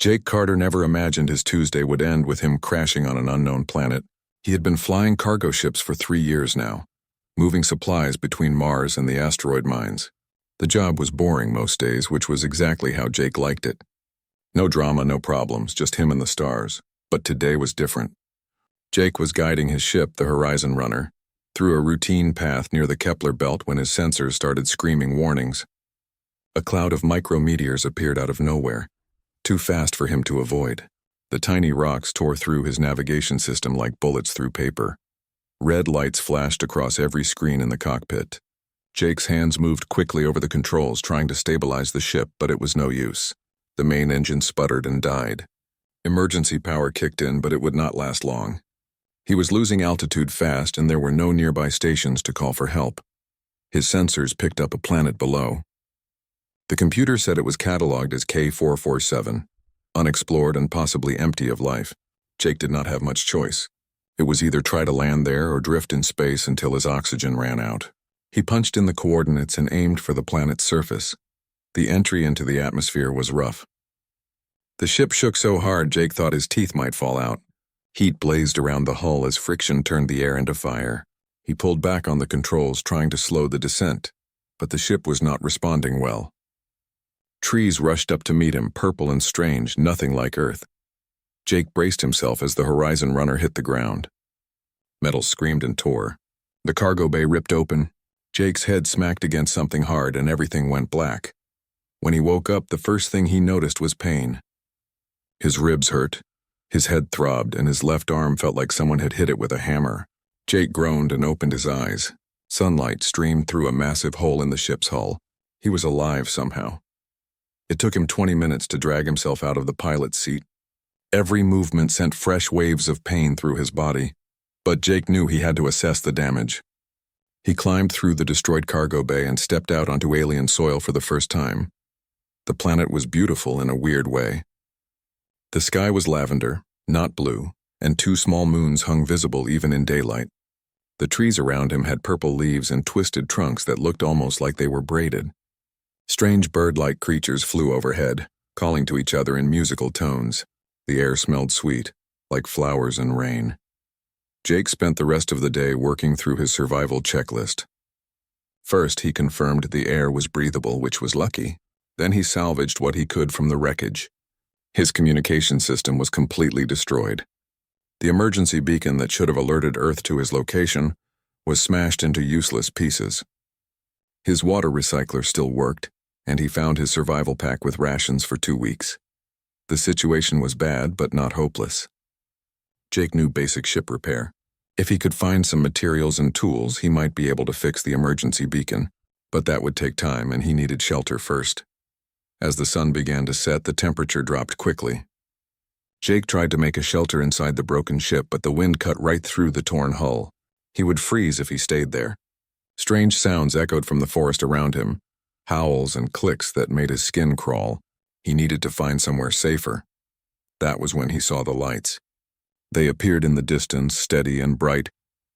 Jake Carter never imagined his Tuesday would end with him crashing on an unknown planet. He had been flying cargo ships for 3 years now, moving supplies between Mars and the asteroid mines. The job was boring most days, which was exactly how Jake liked it. No drama, no problems, just him and the stars. But today was different. Jake was guiding his ship, the Horizon Runner, through a routine path near the Kepler belt when his sensors started screaming warnings. A cloud of micrometeors appeared out of nowhere, too fast for him to avoid. The tiny rocks tore through his navigation system like bullets through paper. Red lights flashed across every screen in the cockpit. Jake's hands moved quickly over the controls, trying to stabilize the ship, but it was no use. The main engine sputtered and died. Emergency power kicked in, but it would not last long. He was losing altitude fast, and there were no nearby stations to call for help. His sensors picked up a planet below. The computer said it was cataloged as K447, unexplored and possibly empty of life. Jake did not have much choice. It was either try to land there or drift in space until his oxygen ran out. He punched in the coordinates and aimed for the planet's surface. The entry into the atmosphere was rough. The ship shook so hard Jake thought his teeth might fall out. Heat blazed around the hull as friction turned the air into fire. He pulled back on the controls, trying to slow the descent, but the ship was not responding well. Trees rushed up to meet him, purple and strange, nothing like Earth. Jake braced himself as the Horizon Runner hit the ground. Metal screamed and tore. The cargo bay ripped open. Jake's head smacked against something hard and everything went black. When he woke up, the first thing he noticed was pain. His ribs hurt, his head throbbed, and his left arm felt like someone had hit it with a hammer. Jake groaned and opened his eyes. Sunlight streamed through a massive hole in the ship's hull. He was alive somehow. It took him 20 minutes to drag himself out of the pilot's seat. Every movement sent fresh waves of pain through his body, but Jake knew he had to assess the damage. He climbed through the destroyed cargo bay and stepped out onto alien soil for the first time. The planet was beautiful in a weird way. The sky was lavender, not blue, and 2 small moons hung visible even in daylight. The trees around him had purple leaves and twisted trunks that looked almost like they were braided. Strange bird-like creatures flew overhead, calling to each other in musical tones. The air smelled sweet, like flowers and rain. Jake spent the rest of the day working through his survival checklist. First, he confirmed the air was breathable, which was lucky. Then he salvaged what he could from the wreckage. His communication system was completely destroyed. The emergency beacon that should have alerted Earth to his location was smashed into useless pieces. His water recycler still worked, and he found his survival pack with rations for 2 weeks. The situation was bad, but not hopeless. Jake knew basic ship repair. If he could find some materials and tools, he might be able to fix the emergency beacon, but that would take time, and he needed shelter first. As the sun began to set, the temperature dropped quickly. Jake tried to make a shelter inside the broken ship, but the wind cut right through the torn hull. He would freeze if he stayed there. Strange sounds echoed from the forest around him, howls and clicks that made his skin crawl. He needed to find somewhere safer. That was when he saw the lights. They appeared in the distance, steady and bright,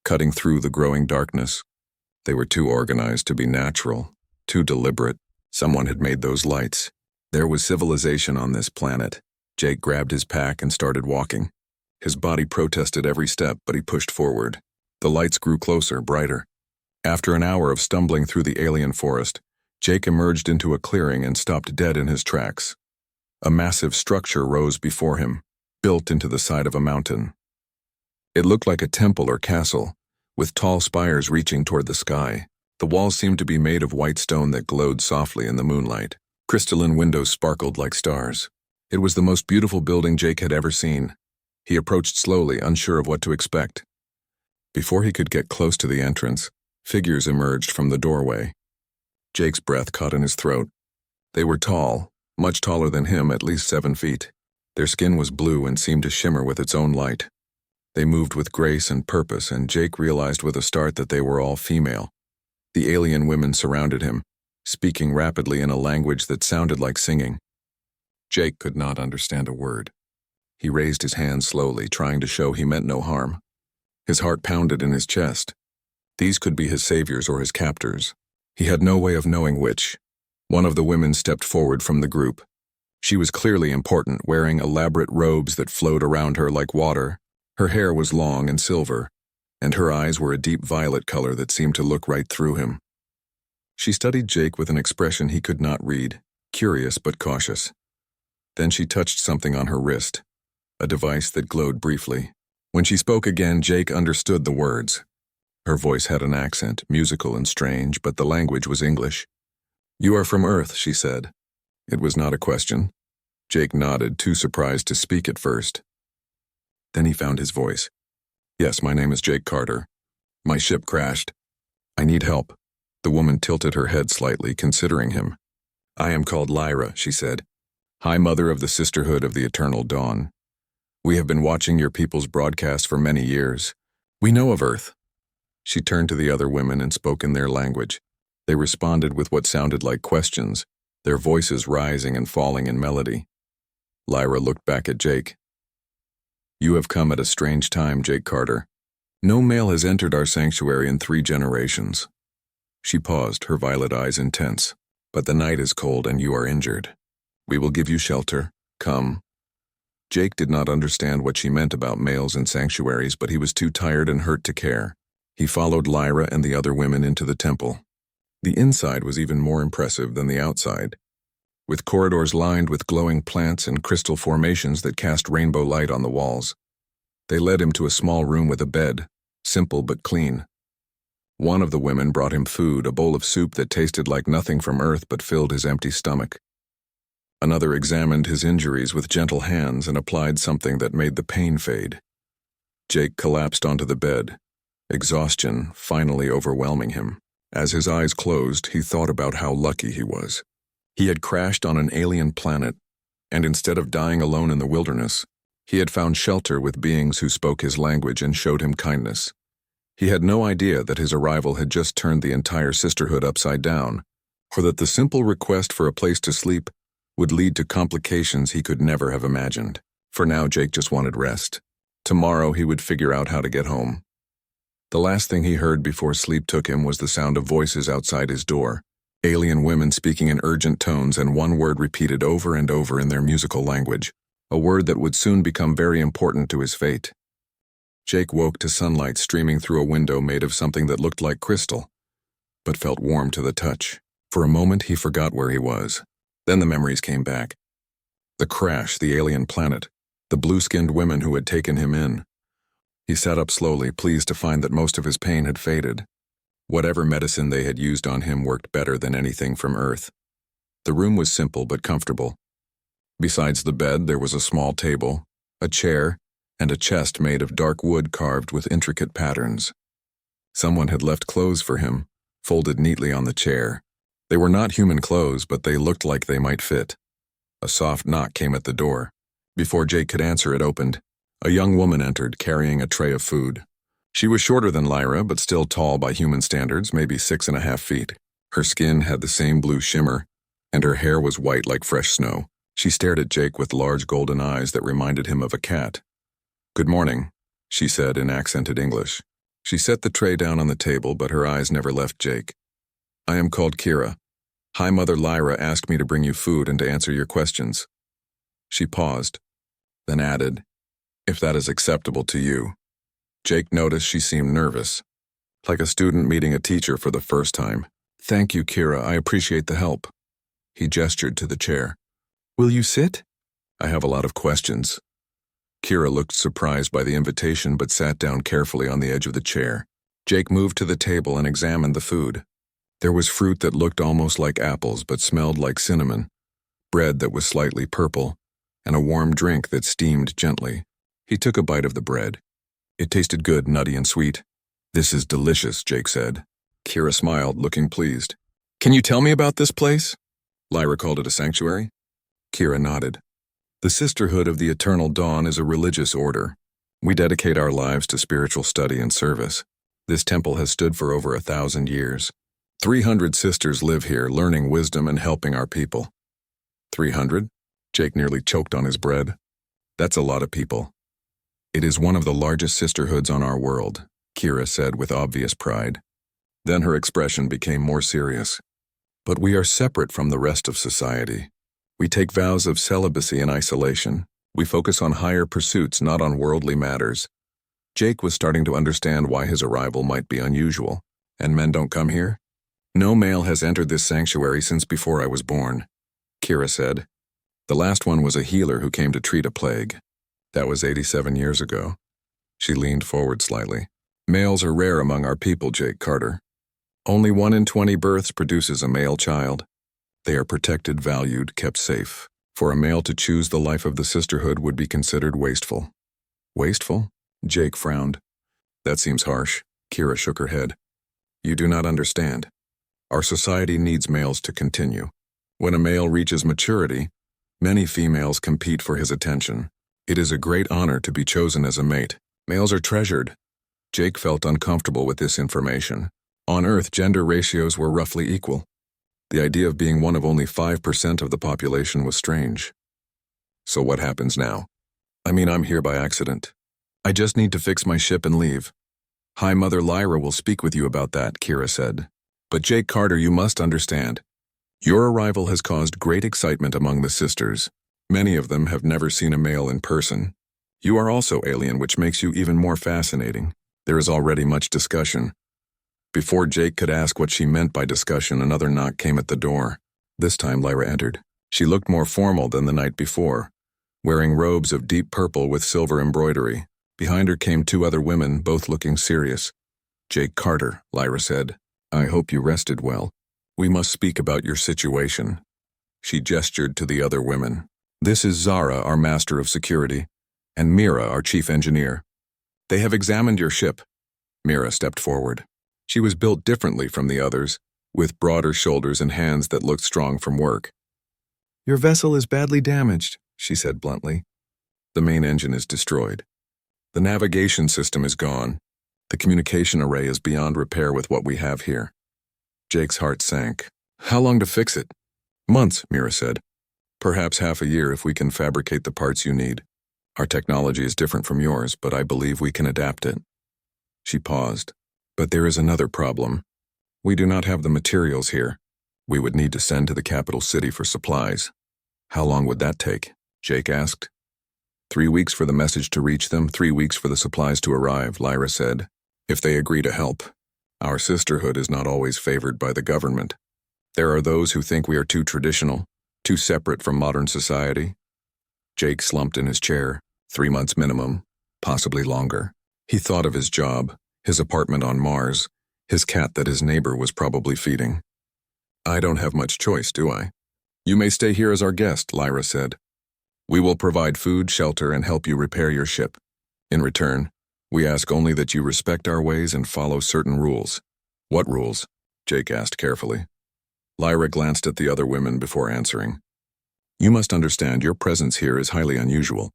cutting through the growing darkness. They were too organized to be natural, too deliberate. Someone had made those lights. There was civilization on this planet. Jake grabbed his pack and started walking. His body protested every step, but he pushed forward. The lights grew closer, brighter. After an hour of stumbling through the alien forest, Jake emerged into a clearing and stopped dead in his tracks. A massive structure rose before him, built into the side of a mountain. It looked like a temple or castle, with tall spires reaching toward the sky. The walls seemed to be made of white stone that glowed softly in the moonlight. Crystalline windows sparkled like stars. It was the most beautiful building Jake had ever seen. He approached slowly, unsure of what to expect. Before he could get close to the entrance, figures emerged from the doorway. Jake's breath caught in his throat. They were tall, much taller than him, at least 7 feet. Their skin was blue and seemed to shimmer with its own light. They moved with grace and purpose, and Jake realized with a start that they were all female. The alien women surrounded him, speaking rapidly in a language that sounded like singing. Jake could not understand a word. He raised his hand slowly, trying to show he meant no harm. His heart pounded in his chest. These could be his saviors or his captors. He had no way of knowing which. One of the women stepped forward from the group. She was clearly important, wearing elaborate robes that flowed around her like water. Her hair was long and silver, and her eyes were a deep violet color that seemed to look right through him. She studied Jake with an expression he could not read, curious but cautious. Then she touched something on her wrist, a device that glowed briefly. When she spoke again, Jake understood the words. Her voice had an accent, musical and strange, but the language was English. "You are from Earth," she said. It was not a question. Jake nodded, too surprised to speak at first. Then he found his voice. "Yes, my name is Jake Carter. My ship crashed. I need help." The woman tilted her head slightly, considering him. "I am called Lyra," she said. "High Mother of the Sisterhood of the Eternal Dawn. We have been watching your people's broadcast for many years. We know of Earth." She turned to the other women and spoke in their language. They responded with what sounded like questions, their voices rising and falling in melody. Lyra looked back at Jake. "You have come at a strange time, Jake Carter. No male has entered our sanctuary in 3 generations." She paused, her violet eyes intense. "But the night is cold and you are injured. We will give you shelter. Come." Jake did not understand what she meant about males in sanctuaries, but he was too tired and hurt to care. He followed Lyra and the other women into the temple. The inside was even more impressive than the outside, with corridors lined with glowing plants and crystal formations that cast rainbow light on the walls. They led him to a small room with a bed, simple but clean. One of the women brought him food, a bowl of soup that tasted like nothing from Earth but filled his empty stomach. Another examined his injuries with gentle hands and applied something that made the pain fade. Jake collapsed onto the bed, exhaustion finally overwhelming him. As his eyes closed, he thought about how lucky he was. He had crashed on an alien planet, and instead of dying alone in the wilderness, he had found shelter with beings who spoke his language and showed him kindness. He had no idea that his arrival had just turned the entire sisterhood upside down, or that the simple request for a place to sleep would lead to complications he could never have imagined. For now, Jake just wanted rest. Tomorrow he would figure out how to get home. The last thing he heard before sleep took him was the sound of voices outside his door, alien women speaking in urgent tones and one word repeated over and over in their musical language, a word that would soon become very important to his fate. Jake woke to sunlight streaming through a window made of something that looked like crystal, but felt warm to the touch. For a moment he forgot where he was. Then the memories came back. The crash, the alien planet, the blue-skinned women who had taken him in. He sat up slowly, pleased to find that most of his pain had faded. Whatever medicine they had used on him worked better than anything from Earth. The room was simple but comfortable. Besides the bed, there was a small table, a chair, and a chest made of dark wood carved with intricate patterns. Someone had left clothes for him, folded neatly on the chair. They were not human clothes, but they looked like they might fit. A soft knock came at the door. Before Jake could answer, it opened. A young woman entered, carrying a tray of food. She was shorter than Lyra, but still tall by human standards, maybe 6.5 feet. Her skin had the same blue shimmer, and her hair was white like fresh snow. She stared at Jake with large golden eyes that reminded him of a cat. "Good morning," she said in accented English. She set the tray down on the table, but her eyes never left Jake. "I am called Kira. High Mother Lyra asked me to bring you food and to answer your questions." She paused, then added, "If that is acceptable to you." Jake noticed she seemed nervous, like a student meeting a teacher for the first time. "Thank you, Kira. I appreciate the help." He gestured to the chair. "Will you sit?" "I have a lot of questions." Kira looked surprised by the invitation but sat down carefully on the edge of the chair. Jake moved to the table and examined the food. There was fruit that looked almost like apples but smelled like cinnamon, bread that was slightly purple, and a warm drink that steamed gently. He took a bite of the bread. It tasted good, nutty and sweet. "This is delicious," Jake said. Kira smiled, looking pleased. "Can you tell me about this place?" Lyra called it a sanctuary. Kira nodded. "The Sisterhood of the Eternal Dawn is a religious order. We dedicate our lives to spiritual study and service. This temple has stood for over 1,000 years. 300 sisters live here, learning wisdom and helping our people." 300? Jake nearly choked on his bread. "That's a lot of people." "It is one of the largest sisterhoods on our world," Kira said with obvious pride. Then her expression became more serious. "But we are separate from the rest of society. We take vows of celibacy and isolation. We focus on higher pursuits, not on worldly matters. Jake was starting to understand why his arrival might be unusual. And men don't come here? No male has entered this sanctuary since before I was born, Kira said. The last one was a healer who came to treat a plague. That was 87 years ago. She leaned forward slightly. Males are rare among our people, Jake Carter. Only 1 in 20 births produces a male child. They are protected, valued, kept safe. For a male to choose the life of the sisterhood would be considered wasteful. Wasteful? Jake frowned. That seems harsh. Kira shook her head. You do not understand. Our society needs males to continue. When a male reaches maturity, many females compete for his attention. It is a great honor to be chosen as a mate. Males are treasured. Jake felt uncomfortable with this information. On Earth, gender ratios were roughly equal. The idea of being one of only 5% of the population was strange. So what happens now? I'm here by accident. I just need to fix my ship and leave. High Mother Lyra will speak with you about that, Kira said. But Jake Carter, you must understand. Your arrival has caused great excitement among the sisters. Many of them have never seen a male in person. You are also alien, which makes you even more fascinating. There is already much discussion. Before Jake could ask what she meant by discussion, another knock came at the door. This time Lyra entered. She looked more formal than the night before, wearing robes of deep purple with silver embroidery. Behind her came 2 other women, both looking serious. Jake Carter, Lyra said. I hope you rested well. We must speak about your situation. She gestured to the other women. This is Zara, our master of security, and Mira, our chief engineer. They have examined your ship. Mira stepped forward. She was built differently from the others, with broader shoulders and hands that looked strong from work. Your vessel is badly damaged, she said bluntly. The main engine is destroyed. The navigation system is gone. The communication array is beyond repair with what we have here. Jake's heart sank. How long to fix it? Months, Mira said. Perhaps half a year if we can fabricate the parts you need. Our technology is different from yours, but I believe we can adapt it. She paused. But there is another problem. We do not have the materials here. We would need to send to the capital city for supplies. How long would that take? Jake asked. 3 weeks for the message to reach them, 3 weeks for the supplies to arrive, Lyra said. If they agree to help. Our sisterhood is not always favored by the government. There are those who think we are too traditional, too separate from modern society. Jake slumped in his chair. 3 months minimum, possibly longer. He thought of his job, his apartment on Mars, his cat that his neighbor was probably feeding. I don't have much choice, do I? You may stay here as our guest, Lyra said. We will provide food, shelter, and help you repair your ship. In return, we ask only that you respect our ways and follow certain rules. What rules? Jake asked carefully. Lyra glanced at the other women before answering. You must understand your presence here is highly unusual.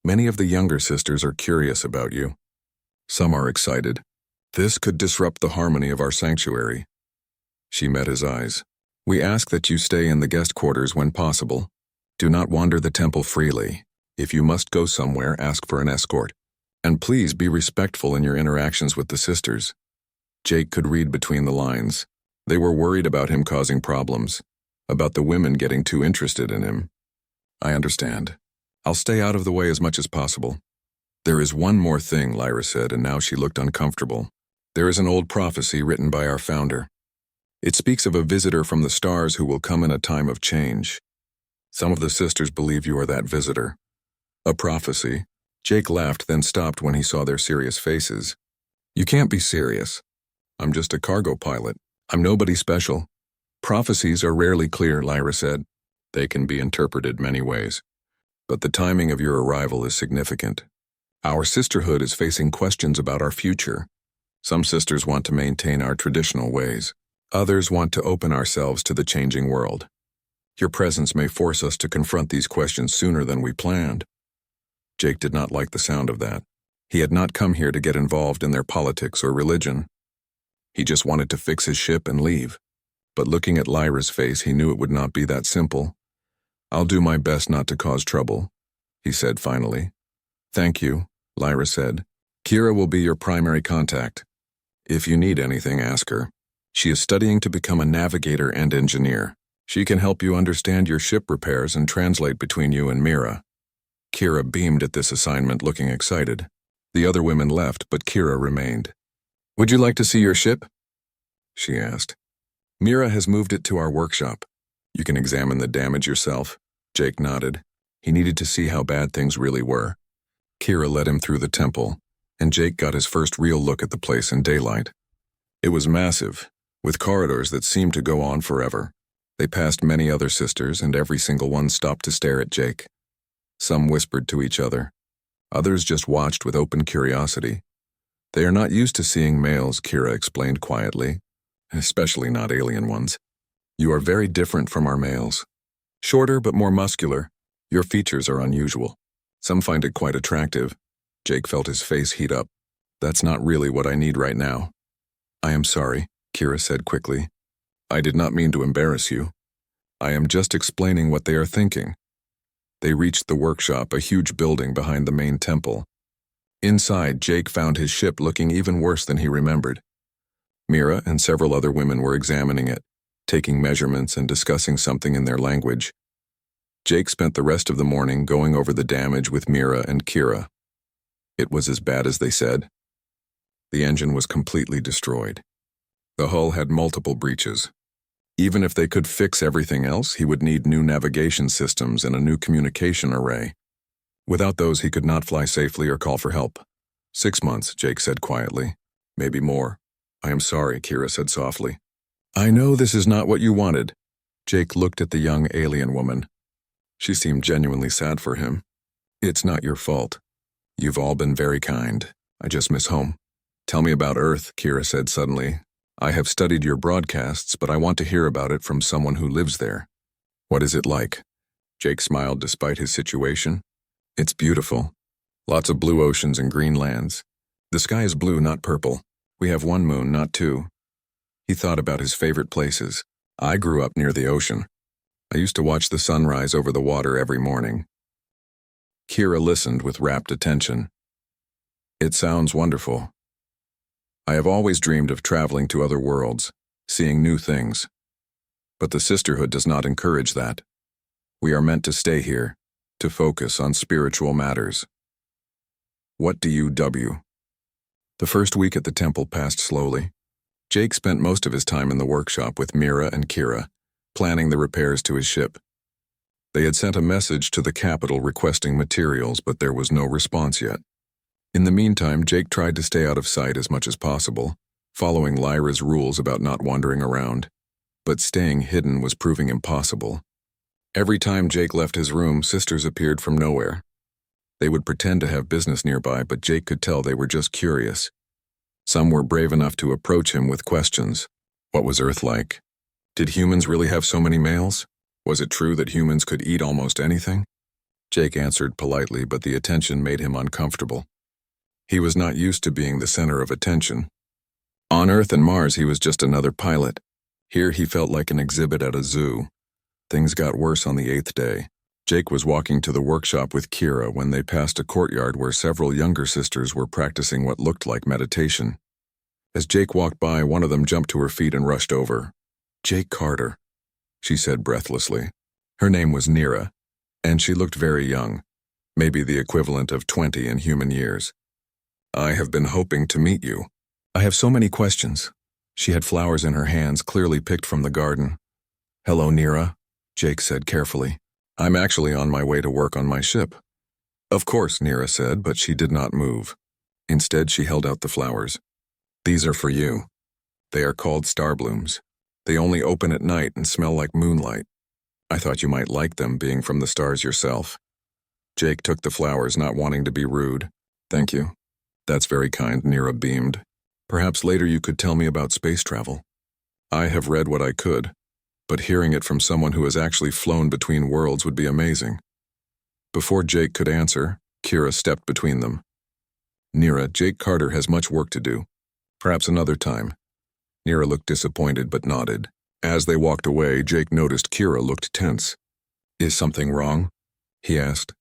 Many of the younger sisters are curious about you. Some are excited. This could disrupt the harmony of our sanctuary. She met his eyes. We ask that you stay in the guest quarters when possible. Do not wander the temple freely. If you must go somewhere, ask for an escort. And please be respectful in your interactions with the sisters. Jake could read between the lines. They were worried about him causing problems, about the women getting too interested in him. I understand. I'll stay out of the way as much as possible. There is one more thing, Lyra said, and now she looked uncomfortable. There is an old prophecy written by our founder. It speaks of a visitor from the stars who will come in a time of change. Some of the sisters believe you are that visitor. A prophecy. Jake laughed, then stopped when he saw their serious faces. You can't be serious. I'm just a cargo pilot. I'm nobody special. Prophecies are rarely clear, Lyra said. They can be interpreted many ways. But the timing of your arrival is significant. Our sisterhood is facing questions about our future. Some sisters want to maintain our traditional ways. Others want to open ourselves to the changing world. Your presence may force us to confront these questions sooner than we planned. Jake did not like the sound of that. He had not come here to get involved in their politics or religion. He just wanted to fix his ship and leave. But looking at Lyra's face, he knew it would not be that simple. I'll do my best not to cause trouble, he said finally. Thank you, Lyra said. Kira will be your primary contact. If you need anything, ask her. She is studying to become a navigator and engineer. She can help you understand your ship repairs and translate between you and Mira." Kira beamed at this assignment, looking excited. The other women left, but Kira remained. "Would you like to see your ship?" she asked. "Mira has moved it to our workshop. You can examine the damage yourself." Jake nodded. He needed to see how bad things really were. Kira led him through the temple, and Jake got his first real look at the place in daylight. It was massive, with corridors that seemed to go on forever. They passed many other sisters, and every single one stopped to stare at Jake. Some whispered to each other. Others just watched with open curiosity. "They are not used to seeing males," Kira explained quietly, "especially not alien ones. You are very different from our males. Shorter but more muscular. Your features are unusual. Some find it quite attractive." Jake felt his face heat up. "That's not really what I need right now." "I am sorry," Kira said quickly. "I did not mean to embarrass you. I am just explaining what they are thinking." They reached the workshop, a huge building behind the main temple. Inside, Jake found his ship looking even worse than he remembered. Mira and several other women were examining it, taking measurements and discussing something in their language. Jake spent the rest of the morning going over the damage with Mira and Kira. It was as bad as they said. The engine was completely destroyed. The hull had multiple breaches. Even if they could fix everything else, he would need new navigation systems and a new communication array. Without those, he could not fly safely or call for help. 6 months, Jake said quietly. "Maybe more." "I am sorry," Kira said softly. "I know this is not what you wanted." Jake looked at the young alien woman. She seemed genuinely sad for him. "It's not your fault. You've all been very kind. I just miss home." "Tell me about Earth," Kira said suddenly. "I have studied your broadcasts, but I want to hear about it from someone who lives there." "What is it like?" Jake smiled despite his situation. "It's beautiful. Lots of blue oceans and green lands. The sky is blue, not purple. We have one moon, not two." He thought about his favorite places. "I grew up near the ocean. I used to watch the sunrise over the water every morning." Kira listened with rapt attention. "It sounds wonderful. I have always dreamed of traveling to other worlds, seeing new things. But the sisterhood does not encourage that. We are meant to stay here, to focus on spiritual matters." "What do you W?" The first week at the temple passed slowly. Jake spent most of his time in the workshop with Mira and Kira, planning the repairs to his ship. They had sent a message to the capital requesting materials, but there was no response yet. In the meantime, Jake tried to stay out of sight as much as possible, following Lyra's rules about not wandering around. But staying hidden was proving impossible. Every time Jake left his room, sisters appeared from nowhere. They would pretend to have business nearby, but Jake could tell they were just curious. Some were brave enough to approach him with questions. What was Earth like? Did humans really have so many males? Was it true that humans could eat almost anything? Jake answered politely, but the attention made him uncomfortable. He was not used to being the center of attention. On Earth and Mars, he was just another pilot. Here he felt like an exhibit at a zoo. Things got worse on the 8th day. Jake was walking to the workshop with Kira when they passed a courtyard where several younger sisters were practicing what looked like meditation. As Jake walked by, one of them jumped to her feet and rushed over. "Jake Carter," she said breathlessly. Her name was Nira, and she looked very young, maybe the equivalent of 20 in human years. "I have been hoping to meet you. I have so many questions." She had flowers in her hands, clearly picked from the garden. "Hello, Nira," Jake said carefully. "I'm actually on my way to work on my ship." "Of course," Nira said, but she did not move. Instead, she held out the flowers. "These are for you. They are called starblooms. They only open at night and smell like moonlight. I thought you might like them, being from the stars yourself." Jake took the flowers, not wanting to be rude. "Thank you." "That's very kind," Nira beamed. "Perhaps later you could tell me about space travel. I have read what I could, but hearing it from someone who has actually flown between worlds would be amazing." Before Jake could answer, Kira stepped between them. "Nira, Jake Carter has much work to do. Perhaps another time." Nira looked disappointed but nodded. As they walked away, Jake noticed Kira looked tense. "Is something wrong?" he asked.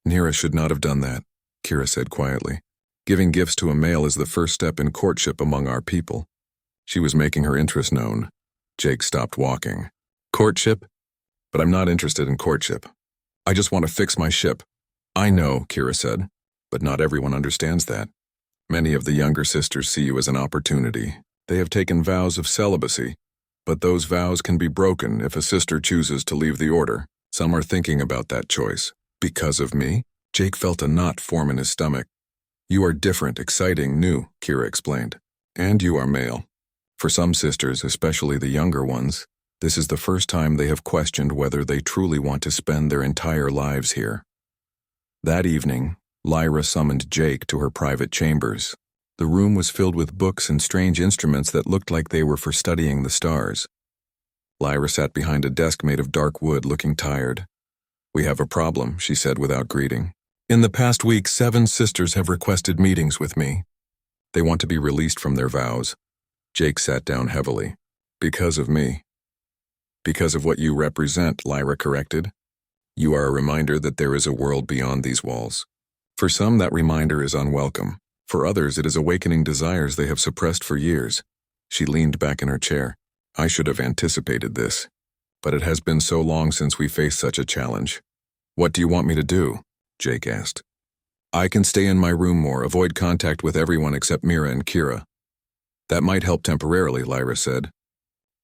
"Nira should not have done that," Kira said quietly. "Giving gifts to a male is the first step in courtship among our people." She was making her interest known. Jake stopped walking. Courtship? But I'm not interested in courtship. I just want to fix my ship. I know, Kira said, but not everyone understands that. Many of the younger sisters see you as an opportunity. They have taken vows of celibacy, but those vows can be broken if a sister chooses to leave the order. Some are thinking about that choice. Because of me? Jake felt a knot form in his stomach. You are different, exciting, new, Kira explained. And you are male. For some sisters, especially the younger ones, this is the first time they have questioned whether they truly want to spend their entire lives here. That evening, Lyra summoned Jake to her private chambers. The room was filled with books and strange instruments that looked like they were for studying the stars. Lyra sat behind a desk made of dark wood, looking tired. We have a problem, she said without greeting. In the past week, 7 sisters have requested meetings with me. They want to be released from their vows. Jake sat down heavily. Because of me. Because of what you represent, Lyra corrected. You are a reminder that there is a world beyond these walls. For some, that reminder is unwelcome. For others, it is awakening desires they have suppressed for years. She leaned back in her chair. I should have anticipated this. But it has been so long since we faced such a challenge. What do you want me to do? Jake asked. I can stay in my room more, avoid contact with everyone except Mira and Kira. That might help temporarily, Lyra said.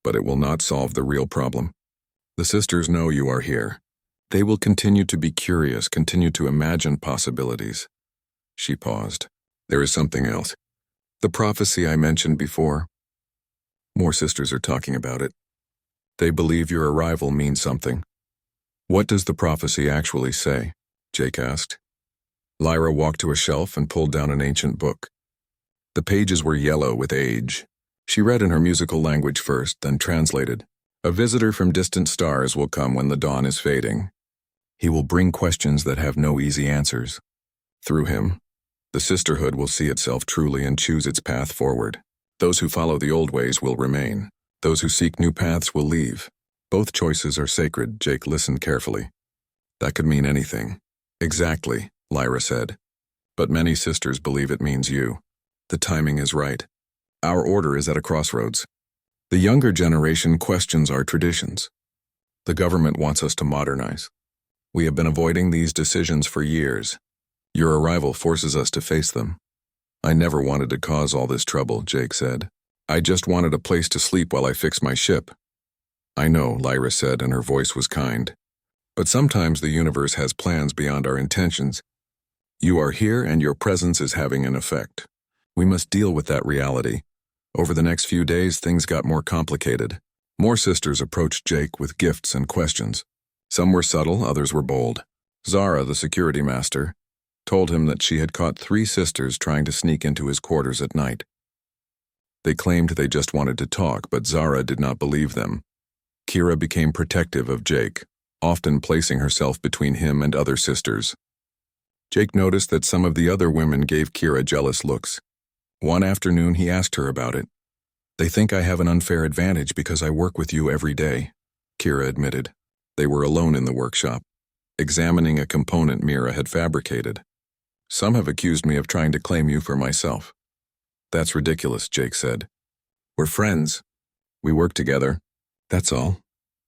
But it will not solve the real problem. The sisters know you are here. They will continue to be curious, continue to imagine possibilities. She paused. There is something else. The prophecy I mentioned before. More sisters are talking about it. They believe your arrival means something. What does the prophecy actually say? Jake asked. Lyra walked to a shelf and pulled down an ancient book. The pages were yellow with age. She read in her musical language first, then translated. A visitor from distant stars will come when the dawn is fading. He will bring questions that have no easy answers. Through him, the sisterhood will see itself truly and choose its path forward. Those who follow the old ways will remain. Those who seek new paths will leave. Both choices are sacred, Jake listened carefully. That could mean anything. Exactly, Lyra said. But many sisters believe it means you. The timing is right. Our order is at a crossroads. The younger generation questions our traditions. The government wants us to modernize. We have been avoiding these decisions for years. Your arrival forces us to face them. I never wanted to cause all this trouble, Jake said. I just wanted a place to sleep while I fix my ship. I know, Lyra said, and her voice was kind. But sometimes the universe has plans beyond our intentions. You are here and your presence is having an effect. We must deal with that reality. Over the next few days, things got more complicated. More sisters approached Jake with gifts and questions. Some were subtle, others were bold. Zara, the security master, told him that she had caught 3 sisters trying to sneak into his quarters at night. They claimed they just wanted to talk, but Zara did not believe them. Kira became protective of Jake, often placing herself between him and other sisters. Jake noticed that some of the other women gave Kira jealous looks. One afternoon, he asked her about it. They think I have an unfair advantage because I work with you every day, Kira admitted. They were alone in the workshop, examining a component Mira had fabricated. Some have accused me of trying to claim you for myself. That's ridiculous, Jake said. We're friends. We work together. That's all.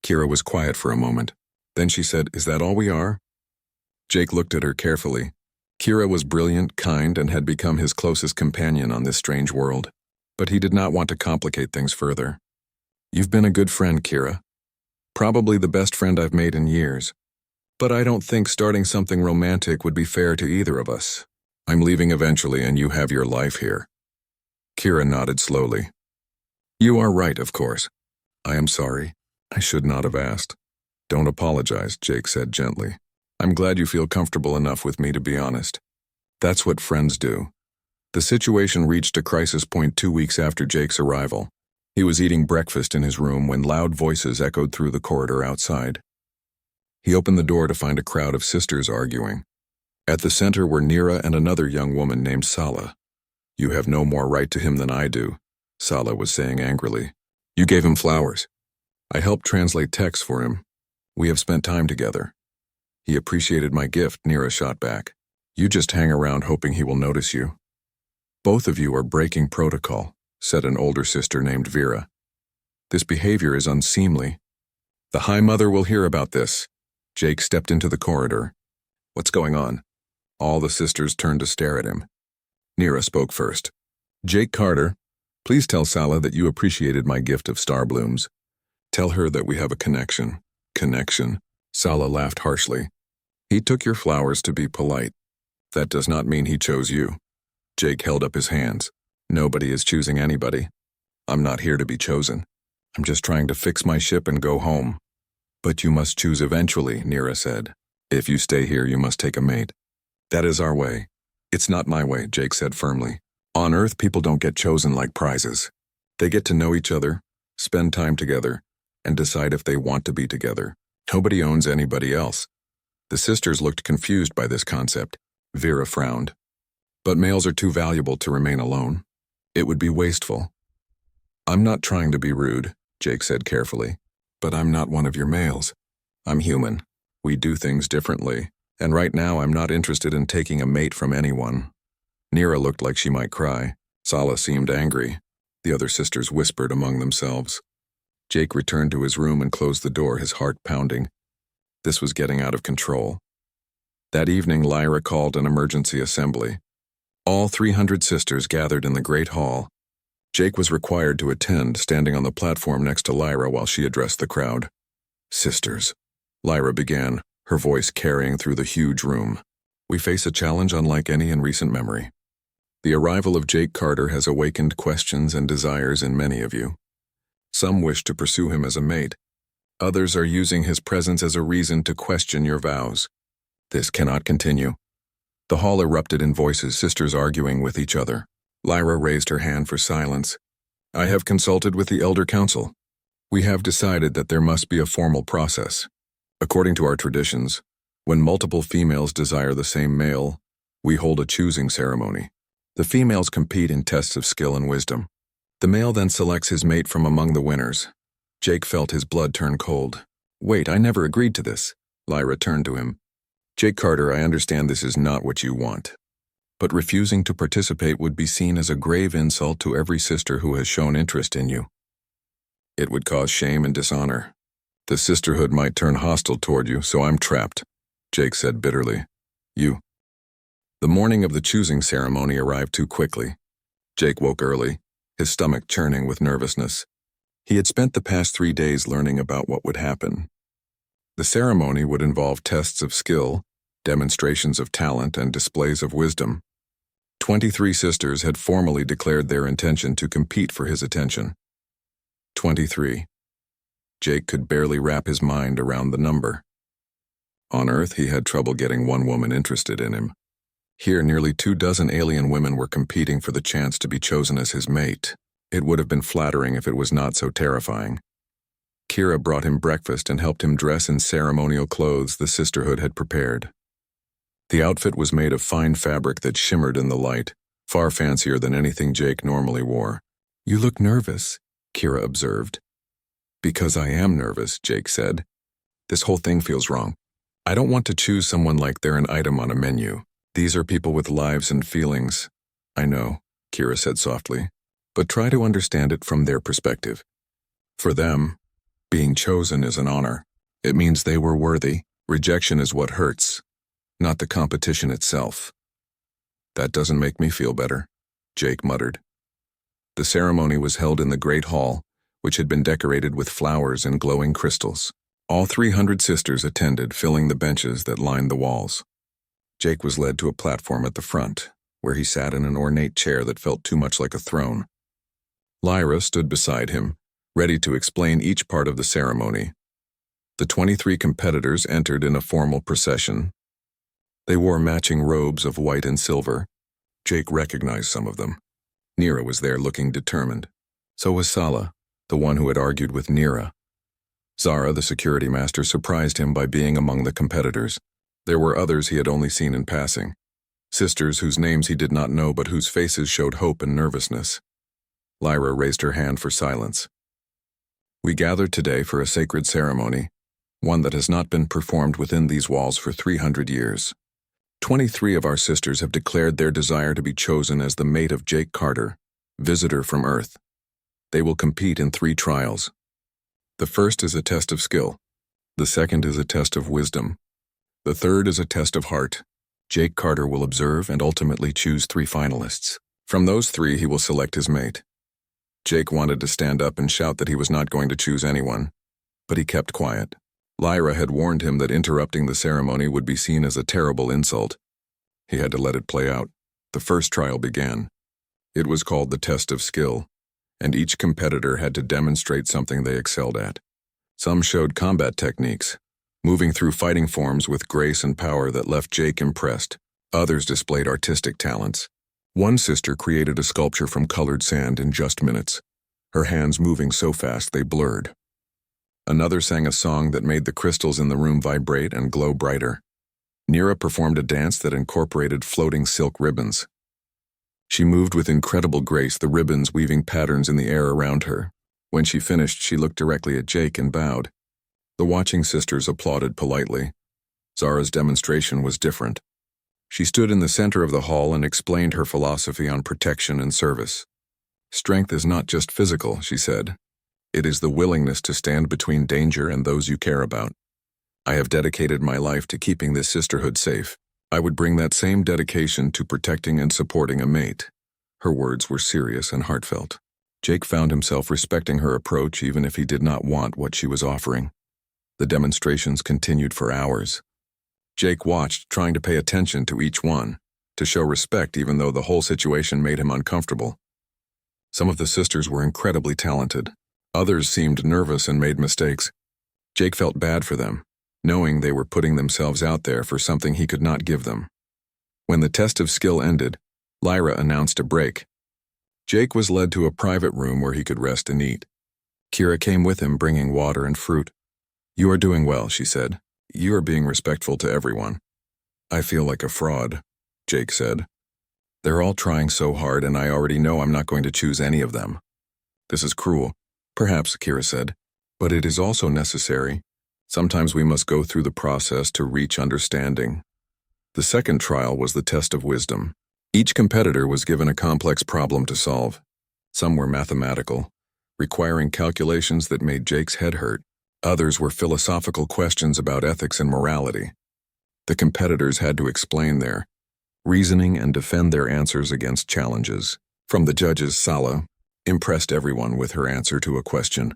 Kira was quiet for a moment. Then she said, Is that all we are? Jake looked at her carefully. Kira was brilliant, kind, and had become his closest companion on this strange world. But he did not want to complicate things further. You've been a good friend, Kira. Probably the best friend I've made in years. But I don't think starting something romantic would be fair to either of us. I'm leaving eventually and you have your life here. Kira nodded slowly. You are right, of course. I am sorry. I should not have asked. Don't apologize, Jake said gently. I'm glad you feel comfortable enough with me to be honest. That's what friends do. The situation reached a crisis point 2 weeks after Jake's arrival. He was eating breakfast in his room when loud voices echoed through the corridor outside. He opened the door to find a crowd of sisters arguing. At the center were Nira and another young woman named Sala. You have no more right to him than I do, Sala was saying angrily. You gave him flowers. I helped translate texts for him. We have spent time together. He appreciated my gift, Nira shot back. You just hang around hoping he will notice you. Both of you are breaking protocol, said an older sister named Vera. This behavior is unseemly. The High Mother will hear about this. Jake stepped into the corridor. What's going on? All the sisters turned to stare at him. Nira spoke first. Jake Carter, please tell Sala that you appreciated my gift of star blooms. Tell her that we have a connection. Connection? Sala laughed harshly. He took your flowers to be polite. That does not mean he chose you. Jake held up his hands. Nobody is choosing anybody. I'm not here to be chosen. I'm just trying to fix my ship and go home. But you must choose eventually, Nira said. If you stay here, you must take a mate. That is our way. It's not my way, Jake said firmly. On Earth, people don't get chosen like prizes. They get to know each other, spend time together, and decide if they want to be together. Nobody owns anybody else. The sisters looked confused by this concept. Vera frowned. But males are too valuable to remain alone. It would be wasteful. I'm not trying to be rude, Jake said carefully. But I'm not one of your males. I'm human. We do things differently. And right now I'm not interested in taking a mate from anyone. Nira looked like she might cry. Sala seemed angry. The other sisters whispered among themselves. Jake returned to his room and closed the door, his heart pounding. This was getting out of control. That evening, Lyra called an emergency assembly. All 300 sisters gathered in the Great Hall. Jake was required to attend, standing on the platform next to Lyra while she addressed the crowd. Sisters, Lyra began, her voice carrying through the huge room. We face a challenge unlike any in recent memory. The arrival of Jake Carter has awakened questions and desires in many of you. Some wish to pursue him as a mate. Others are using his presence as a reason to question your vows. This cannot continue. The hall erupted in voices, sisters arguing with each other. Lyra raised her hand for silence. I have consulted with the Elder Council. We have decided that there must be a formal process. According to our traditions, when multiple females desire the same male, we hold a choosing ceremony. The females compete in tests of skill and wisdom. The male then selects his mate from among the winners. Jake felt his blood turn cold. Wait, I never agreed to this. Lyra turned to him. Jake Carter, I understand this is not what you want. But refusing to participate would be seen as a grave insult to every sister who has shown interest in you. It would cause shame and dishonor. The sisterhood might turn hostile toward you, so I'm trapped, Jake said bitterly. You. The morning of the choosing ceremony arrived too quickly. Jake woke early, his stomach churning with nervousness. He had spent the past 3 days learning about what would happen. The ceremony would involve tests of skill, demonstrations of talent, and displays of wisdom. 23 sisters had formally declared their intention to compete for his attention. 23. Jake could barely wrap his mind around the number. On Earth, he had trouble getting one woman interested in him. Here, nearly 24 alien women were competing for the chance to be chosen as his mate. It would have been flattering if it was not so terrifying. Kira brought him breakfast and helped him dress in ceremonial clothes the sisterhood had prepared. The outfit was made of fine fabric that shimmered in the light, far fancier than anything Jake normally wore. You look nervous, Kira observed. Because I am nervous, Jake said. This whole thing feels wrong. I don't want to choose someone like they're an item on a menu. These are people with lives and feelings. I know, Kira said softly, but try to understand it from their perspective. For them, being chosen is an honor. It means they were worthy. Rejection is what hurts, not the competition itself. That doesn't make me feel better, Jake muttered. The ceremony was held in the Great Hall, which had been decorated with flowers and glowing crystals. All 300 sisters attended, filling the benches that lined the walls. Jake was led to a platform at the front, where he sat in an ornate chair that felt too much like a throne. Lyra stood beside him, ready to explain each part of the ceremony. The 23 competitors entered in a formal procession. They wore matching robes of white and silver. Jake recognized some of them. Nira was there looking determined. So was Sala, the one who had argued with Nira. Zara, the security master, surprised him by being among the competitors. There were others he had only seen in passing. Sisters whose names he did not know but whose faces showed hope and nervousness. Lyra raised her hand for silence. We gathered today for a sacred ceremony, one that has not been performed within these walls for 300 years. 23 of our sisters have declared their desire to be chosen as the mate of Jake Carter, visitor from Earth. They will compete in 3 trials. The first is a test of skill. The second is a test of wisdom. The third is a test of heart. Jake Carter will observe and ultimately choose 3 finalists. From those 3, he will select his mate. Jake wanted to stand up and shout that he was not going to choose anyone, but he kept quiet. Lyra had warned him that interrupting the ceremony would be seen as a terrible insult. He had to let it play out. The first trial began. It was called the test of skill, and each competitor had to demonstrate something they excelled at. Some showed combat techniques, moving through fighting forms with grace and power that left Jake impressed. Others displayed artistic talents. One sister created a sculpture from colored sand in just minutes, her hands moving so fast they blurred. Another sang a song that made the crystals in the room vibrate and glow brighter. Nira performed a dance that incorporated floating silk ribbons. She moved with incredible grace, the ribbons weaving patterns in the air around her. When she finished, she looked directly at Jake and bowed. The watching sisters applauded politely. Zara's demonstration was different. She stood in the center of the hall and explained her philosophy on protection and service. Strength is not just physical, she said. It is the willingness to stand between danger and those you care about. I have dedicated my life to keeping this sisterhood safe. I would bring that same dedication to protecting and supporting a mate. Her words were serious and heartfelt. Jake found himself respecting her approach even if he did not want what she was offering. The demonstrations continued for hours. Jake watched, trying to pay attention to each one, to show respect even though the whole situation made him uncomfortable. Some of the sisters were incredibly talented. Others seemed nervous and made mistakes. Jake felt bad for them, knowing they were putting themselves out there for something he could not give them. When the test of skill ended, Lyra announced a break. Jake was led to a private room where he could rest and eat. Kira came with him, bringing water and fruit. "You are doing well," she said. "You are being respectful to everyone." "I feel like a fraud," Jake said. "They're all trying so hard and I already know I'm not going to choose any of them." "This is cruel." "Perhaps," Kira said, "but it is also necessary. Sometimes we must go through the process to reach understanding." The second trial was the test of wisdom. Each competitor was given a complex problem to solve. Some were mathematical, requiring calculations that made Jake's head hurt. Others were philosophical questions about ethics and morality. The competitors had to explain their reasoning and defend their answers against challenges. From the judges, Sala impressed everyone with her answer to a question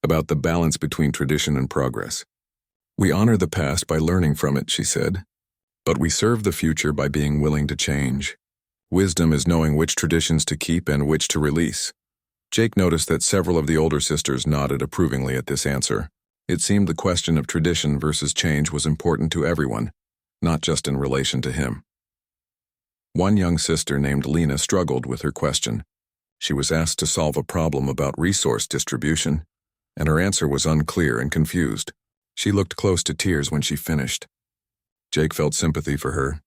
about the balance between tradition and progress. "We honor the past by learning from it," she said, "but we serve the future by being willing to change. Wisdom is knowing which traditions to keep and which to release." Jake noticed that several of the older sisters nodded approvingly at this answer. It seemed the question of tradition versus change was important to everyone, not just in relation to him. One young sister named Lena struggled with her question. She was asked to solve a problem about resource distribution, and her answer was unclear and confused. She looked close to tears when she finished. Jake felt sympathy for her.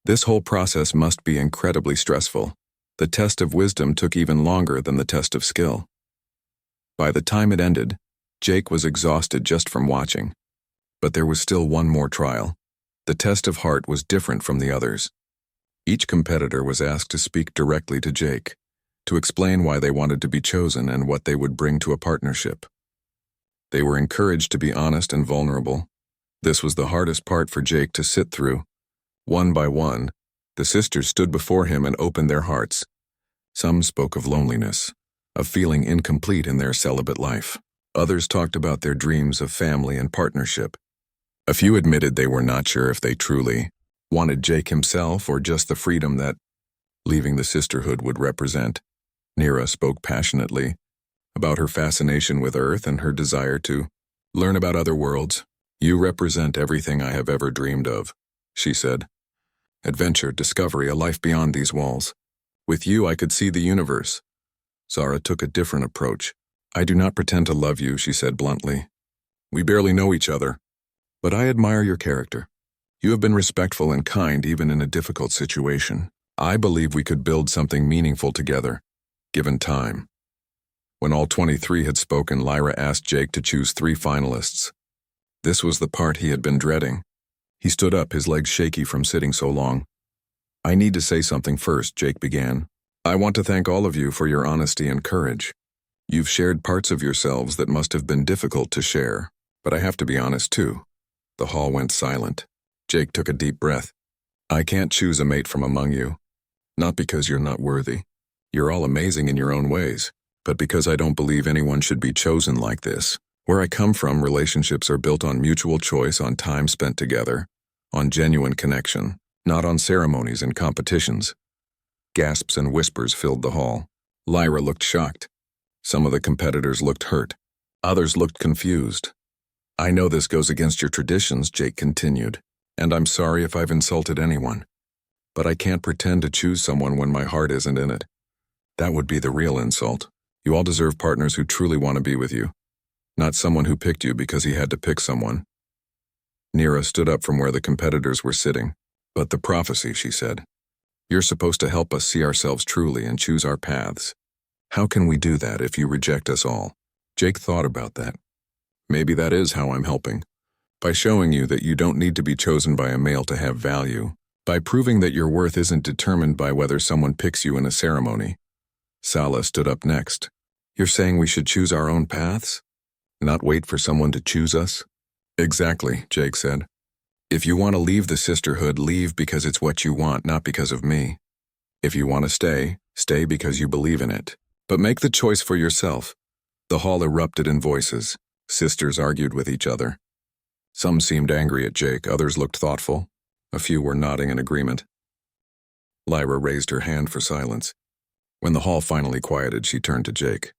This whole process must be incredibly stressful. The test of wisdom took even longer than the test of skill. By the time it ended, Jake was exhausted just from watching. But there was still one more trial. The test of heart was different from the others. Each competitor was asked to speak directly to Jake, to explain why they wanted to be chosen and what they would bring to a partnership. They were encouraged to be honest and vulnerable. This was the hardest part for Jake to sit through. One by one, the sisters stood before him and opened their hearts. Some spoke of loneliness, of feeling incomplete in their celibate life. Others talked about their dreams of family and partnership. A few admitted they were not sure if they truly wanted Jake himself or just the freedom that leaving the sisterhood would represent. Nira spoke passionately about her fascination with Earth and her desire to learn about other worlds. "You represent everything I have ever dreamed of," she said. "Adventure, discovery, a life beyond these walls. With you, I could see the universe." Zara took a different approach. "I do not pretend to love you," she said bluntly. "We barely know each other. But I admire your character. You have been respectful and kind even in a difficult situation. I believe we could build something meaningful together, given time." When all 23 had spoken, Lyra asked Jake to choose 3 finalists. This was the part he had been dreading. He stood up, his legs shaky from sitting so long. "I need to say something first," Jake began. "I want to thank all of you for your honesty and courage. You've shared parts of yourselves that must have been difficult to share, but I have to be honest too. The hall went silent. Jake took a deep breath. I can't choose a mate from among you. Not because you're not worthy. You're all amazing in your own ways, but because I don't believe anyone should be chosen like this. Where I come from, relationships are built on mutual choice, on time spent together, on genuine connection, not on ceremonies and competitions. Gasps and whispers filled the hall. Lyra looked shocked. Some of the competitors looked hurt. Others looked confused. I know this goes against your traditions, Jake continued, and I'm sorry if I've insulted anyone. But I can't pretend to choose someone when my heart isn't in it. That would be the real insult. You all deserve partners who truly want to be with you, not someone who picked you because he had to pick someone. Nira stood up from where the competitors were sitting. But the prophecy, she said. You're supposed to help us see ourselves truly and choose our paths. How can we do that if you reject us all? Jake thought about that. Maybe that is how I'm helping. By showing you that you don't need to be chosen by a male to have value. By proving that your worth isn't determined by whether someone picks you in a ceremony. Sala stood up next. You're saying we should choose our own paths? Not wait for someone to choose us? Exactly, Jake said. If you want to leave the sisterhood, leave because it's what you want, not because of me. If you want to stay, stay because you believe in it. But make the choice for yourself. The hall erupted in voices. Sisters argued with each other. Some seemed angry at Jake, others looked thoughtful. A few were nodding in agreement. Lyra raised her hand for silence. When the hall finally quieted, she turned to Jake.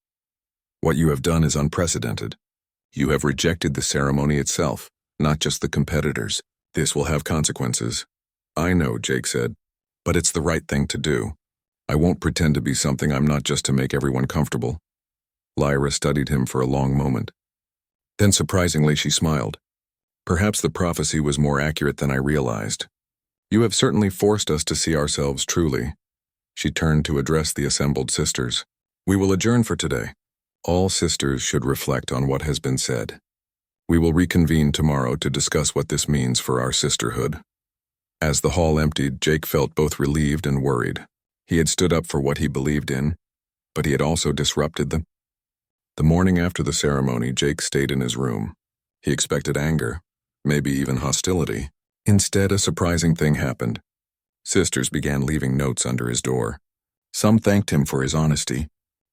What you have done is unprecedented. You have rejected the ceremony itself, not just the competitors. This will have consequences. I know, Jake said, but it's the right thing to do. I won't pretend to be something I'm not just to make everyone comfortable. Lyra studied him for a long moment. Then surprisingly she smiled. Perhaps the prophecy was more accurate than I realized. You have certainly forced us to see ourselves truly. She turned to address the assembled sisters. We will adjourn for today. All sisters should reflect on what has been said. We will reconvene tomorrow to discuss what this means for our sisterhood. As the hall emptied, Jake felt both relieved and worried. He had stood up for what he believed in, but he had also disrupted them. The morning after the ceremony, Jake stayed in his room. He expected anger, maybe even hostility. Instead, a surprising thing happened. Sisters began leaving notes under his door. Some thanked him for his honesty.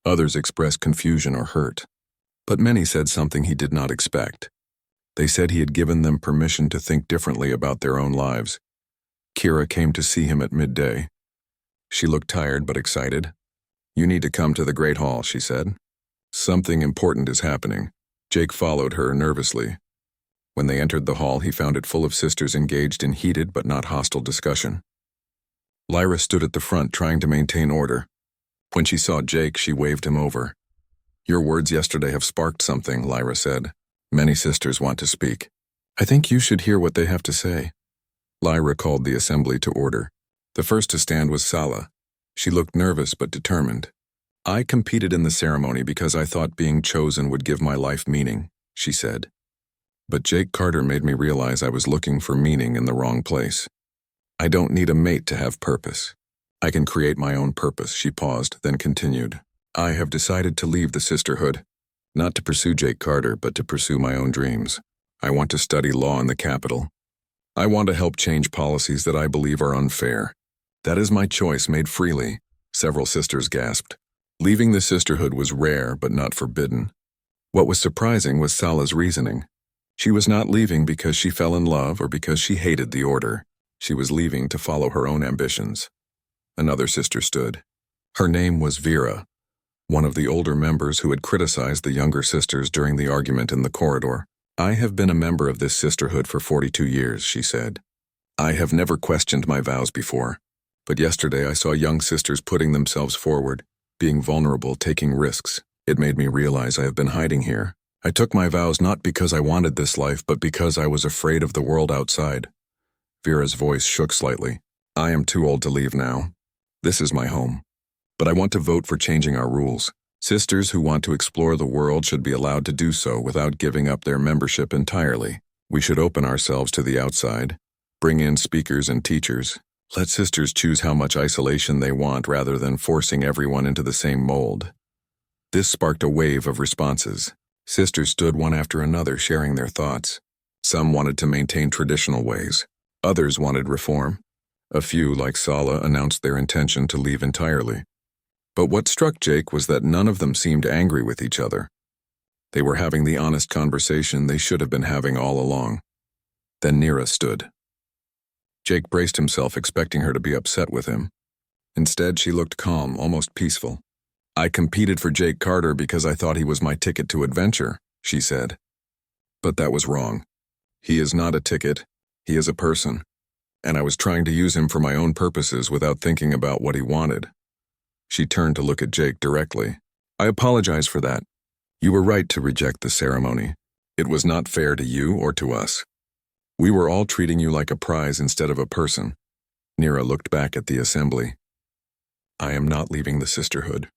Others expressed confusion or hurt. But many said something he did not expect. They said he had given them permission to think differently about their own lives. Kira came to see him at midday. She looked tired but excited. You need to come to the Great Hall, she said. Something important is happening. Jake followed her nervously. When they entered the hall, he found it full of sisters engaged in heated but not hostile discussion. Lyra stood at the front trying to maintain order. When she saw Jake, she waved him over. Your words yesterday have sparked something, Lyra said. Many sisters want to speak. I think you should hear what they have to say. Lyra called the assembly to order. The first to stand was Sala. She looked nervous but determined. I competed in the ceremony because I thought being chosen would give my life meaning, she said. But Jake Carter made me realize I was looking for meaning in the wrong place. I don't need a mate to have purpose. I can create my own purpose, she paused, then continued. I have decided to leave the sisterhood. Not to pursue Jake Carter, but to pursue my own dreams. I want to study law in the capital. I want to help change policies that I believe are unfair. That is my choice made freely, several sisters gasped. Leaving the sisterhood was rare but not forbidden. What was surprising was Sala's reasoning. She was not leaving because she fell in love or because she hated the order. She was leaving to follow her own ambitions. Another sister stood. Her name was Vera, one of the older members who had criticized the younger sisters during the argument in the corridor. I have been a member of this sisterhood for 42 years, she said. I have never questioned my vows before, but yesterday I saw young sisters putting themselves forward, being vulnerable, taking risks. It made me realize I have been hiding here. I took my vows not because I wanted this life, but because I was afraid of the world outside. Vera's voice shook slightly. I am too old to leave now. This is my home. But I want to vote for changing our rules. Sisters who want to explore the world should be allowed to do so without giving up their membership entirely. We should open ourselves to the outside, bring in speakers and teachers. Let sisters choose how much isolation they want rather than forcing everyone into the same mold. This sparked a wave of responses. Sisters stood one after another sharing their thoughts. Some wanted to maintain traditional ways. Others wanted reform. A few, like Sala, announced their intention to leave entirely. But what struck Jake was that none of them seemed angry with each other. They were having the honest conversation they should have been having all along. Then Nira stood. Jake braced himself, expecting her to be upset with him. Instead, she looked calm, almost peaceful. "I competed for Jake Carter because I thought he was my ticket to adventure," she said. "But that was wrong. He is not a ticket. He is a person. And I was trying to use him for my own purposes without thinking about what he wanted." She turned to look at Jake directly. "I apologize for that. You were right to reject the ceremony. It was not fair to you or to us. We were all treating you like a prize instead of a person." Nira looked back at the assembly. "I am not leaving the sisterhood,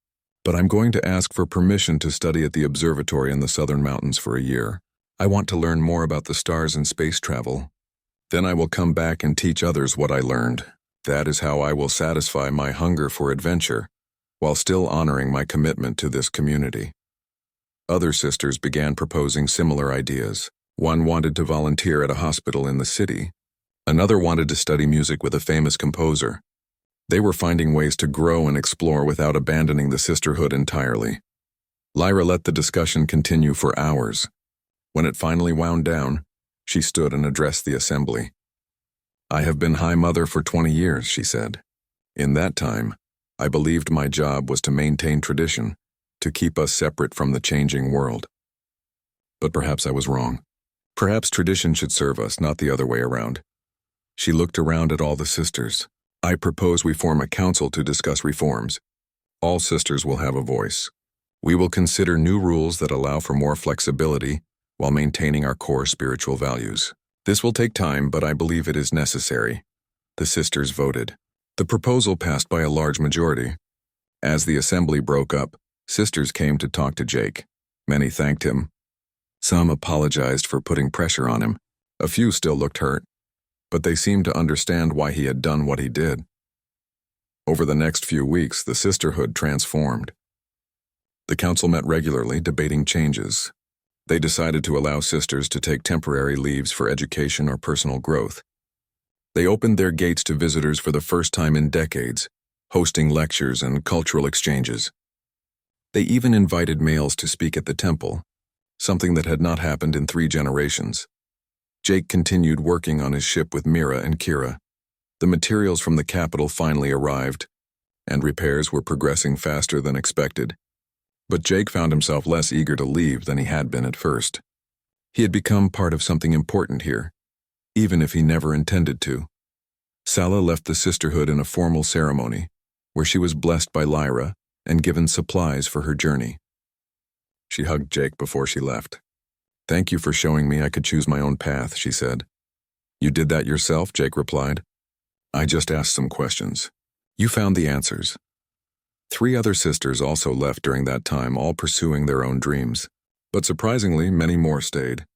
but I'm going to ask for permission to study at the observatory in the southern mountains for a year. I want to learn more about the stars and space travel. Then I will come back and teach others what I learned. That is how I will satisfy my hunger for adventure, while still honoring my commitment to this community." Other sisters began proposing similar ideas. One wanted to volunteer at a hospital in the city. Another wanted to study music with a famous composer. They were finding ways to grow and explore without abandoning the sisterhood entirely. Lyra let the discussion continue for hours. When it finally wound down, she stood and addressed the assembly. "I have been High Mother for 20 years, she said. "In that time, I believed my job was to maintain tradition, to keep us separate from the changing world. But perhaps I was wrong. Perhaps tradition should serve us, not the other way around." She looked around at all the sisters. "I propose we form a council to discuss reforms. All sisters will have a voice. We will consider new rules that allow for more flexibility while maintaining our core spiritual values. This will take time, but I believe it is necessary." The sisters voted. The proposal passed by a large majority. As the assembly broke up, sisters came to talk to Jake. Many thanked him. Some apologized for putting pressure on him. A few still looked hurt, but they seemed to understand why he had done what he did. Over the next few weeks, the sisterhood transformed. The council met regularly, debating changes. They decided to allow sisters to take temporary leaves for education or personal growth. They opened their gates to visitors for the first time in decades, hosting lectures and cultural exchanges. They even invited males to speak at the temple, something that had not happened in 3 generations. Jake continued working on his ship with Mira and Kira. The materials from the capital finally arrived, and repairs were progressing faster than expected. But Jake found himself less eager to leave than he had been at first. He had become part of something important here, even if he never intended to. Sala left the sisterhood in a formal ceremony, where she was blessed by Lyra and given supplies for her journey. She hugged Jake before she left. "Thank you for showing me I could choose my own path," she said. "You did that yourself?" Jake replied. "I just asked some questions. You found the answers." 3 other sisters also left during that time, all pursuing their own dreams. But surprisingly, many more stayed.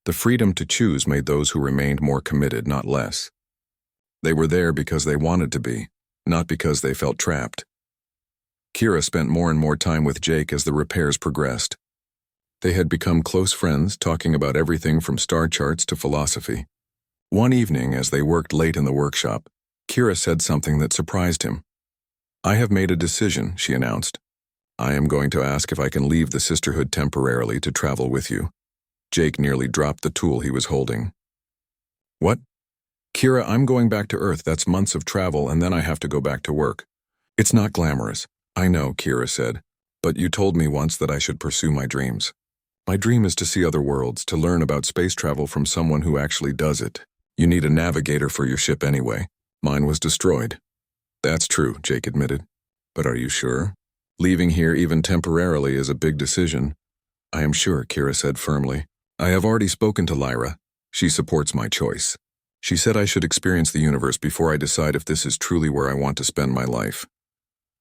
The freedom to choose made those who remained more committed, not less. They were there because they wanted to be, not because they felt trapped. Kira spent more and more time with Jake as the repairs progressed. They had become close friends, talking about everything from star charts to philosophy. One evening, as they worked late in the workshop, Kira said something that surprised him. "I have made a decision," she announced. "I am going to ask if I can leave the sisterhood temporarily to travel with you." Jake nearly dropped the tool he was holding. "What?" "Kira, I'm going back to Earth. That's months of travel, and then I have to go back to work." "It's not glamorous." "I know," Kira said, "but you told me once that I should pursue my dreams." "My dream is to see other worlds, to learn about space travel from someone who actually does it. You need a navigator for your ship anyway. Mine was destroyed." "That's true," Jake admitted. "But are you sure? Leaving here even temporarily is a big decision." "I am sure," Kira said firmly. "I have already spoken to Lyra. She supports my choice. She said I should experience the universe before I decide if this is truly where I want to spend my life."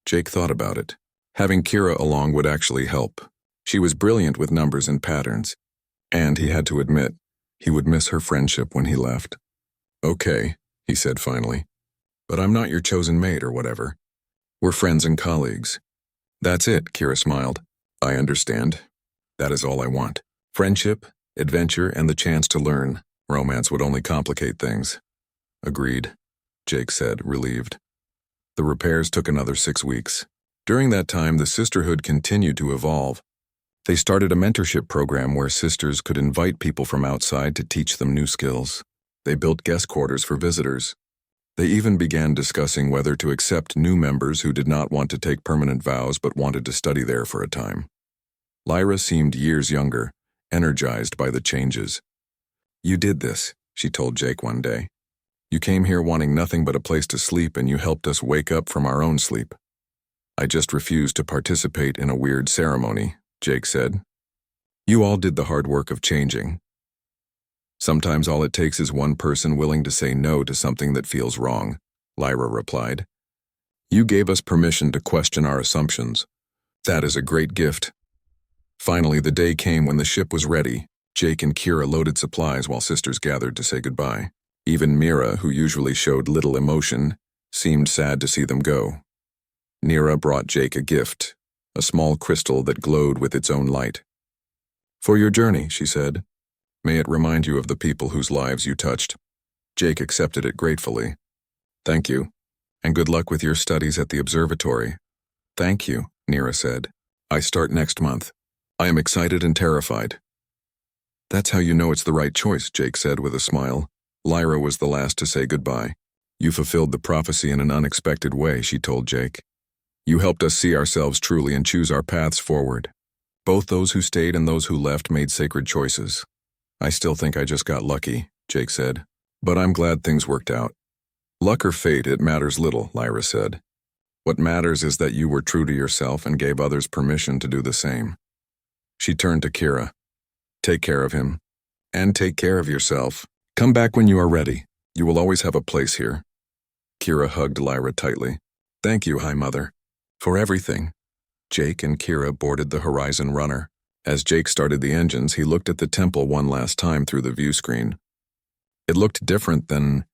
Jake thought about it. Having Kira along would actually help. She was brilliant with numbers and patterns, and he had to admit, he would miss her friendship when he left. "Okay," he said finally. "But I'm not your chosen mate or whatever. We're friends and colleagues." "That's it," Kira smiled. I understand. That is all I want. Friendship, adventure, and the chance to learn. Romance would only complicate things. Agreed, Jake said, relieved. The repairs took another 6 weeks. During that time, the sisterhood continued to evolve. They started a mentorship program where sisters could invite people from outside to teach them new skills. They built guest quarters for visitors. They even began discussing whether to accept new members who did not want to take permanent vows but wanted to study there for a time. Lyra seemed years younger, energized by the changes. You did this, she told Jake one day. You came here wanting nothing but a place to sleep, and you helped us wake up from our own sleep. I just refused to participate in a weird ceremony, Jake said. You all did the hard work of changing. Sometimes all it takes is one person willing to say no to something that feels wrong, Lyra replied. You gave us permission to question our assumptions. That is a great gift. Finally, the day came when the ship was ready. Jake and Kira loaded supplies while sisters gathered to say goodbye. Even Mira, who usually showed little emotion, seemed sad to see them go. Nira brought Jake a gift, a small crystal that glowed with its own light. For your journey, she said. May it remind you of the people whose lives you touched. Jake accepted it gratefully. Thank you, and good luck with your studies at the observatory. Thank you, Nira said. I start next month. I am excited and terrified. That's how you know it's the right choice, Jake said with a smile. Lyra was the last to say goodbye. You fulfilled the prophecy in an unexpected way, she told Jake. You helped us see ourselves truly and choose our paths forward. Both those who stayed and those who left made sacred choices. I still think I just got lucky, Jake said. But I'm glad things worked out. Luck or fate, it matters little, Lyra said. What matters is that you were true to yourself and gave others permission to do the same. She turned to Kira. Take care of him. And take care of yourself. Come back when you are ready. You will always have a place here. Kira hugged Lyra tightly. Thank you, High Mother. For everything. Jake and Kira boarded the Horizon Runner. As Jake started the engines, he looked at the temple one last time through the view screen. It looked different than